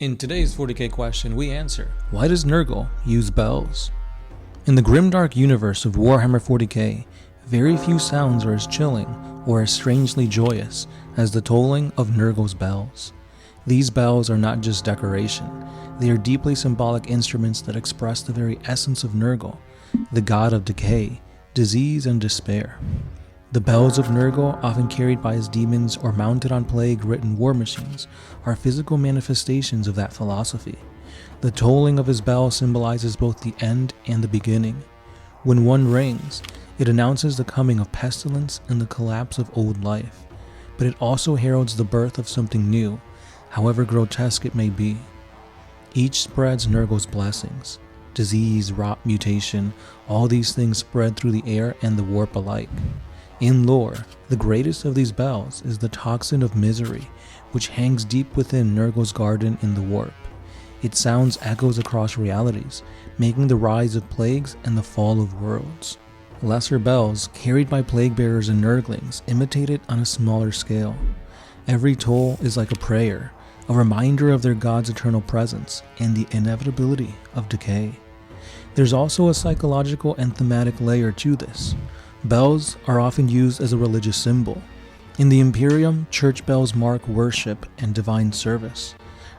In today's 40k question, we answer, why does Nurgle use bells? In the grimdark universe of Warhammer 40k, very few sounds are as chilling or as strangely joyous as the tolling of Nurgle's bells. These bells are not just decoration, they are deeply symbolic instruments that express the very essence of Nurgle, the god of decay, disease, and despair. The bells of Nurgle, often carried by his demons or mounted on plague-ridden war machines, are physical manifestations of that philosophy. The tolling of his bell symbolizes both the end and the beginning. When one rings, it announces the coming of pestilence and the collapse of old life, but it also heralds the birth of something new, however grotesque it may be. Each spreads Nurgle's blessings. Disease, rot, mutation, all these things spread through the air and the warp alike. In lore, the greatest of these bells is the Toxin of Misery, which hangs deep within Nurgle's garden in the warp. Its sounds echoes across realities, making the rise of plagues and the fall of worlds. Lesser bells, carried by plague bearers and Nurglings, imitate it on a smaller scale. Every toll is like a prayer, a reminder of their god's eternal presence and the inevitability of decay. There's also a psychological and thematic layer to this. Bells are often used as a religious symbol. In the Imperium, church bells mark worship and divine service.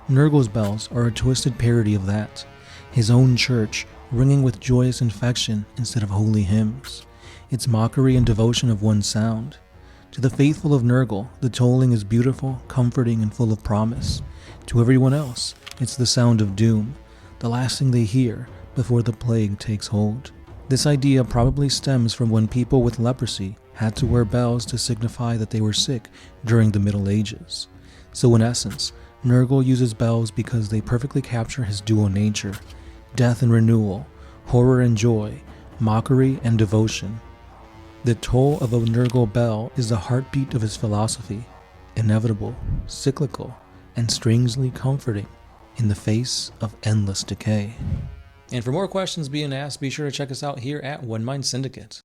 Nurgle's bells are a twisted parody of that, his own church ringing with joyous infection instead of holy hymns. It's mockery and devotion of one sound. To the faithful of Nurgle, the tolling is beautiful, comforting, and full of promise. To everyone else, it's the sound of doom, the last thing they hear before the plague takes hold. This idea probably stems from when people with leprosy had to wear bells to signify that they were sick during the Middle Ages. So in essence, Nurgle uses bells because they perfectly capture his dual nature: death and renewal, horror and joy, mockery and devotion. The toll of a Nurgle bell is the heartbeat of his philosophy, inevitable, cyclical, and strangely comforting in the face of endless decay. And for more questions being asked, be sure to check us out here at One Mind Syndicate.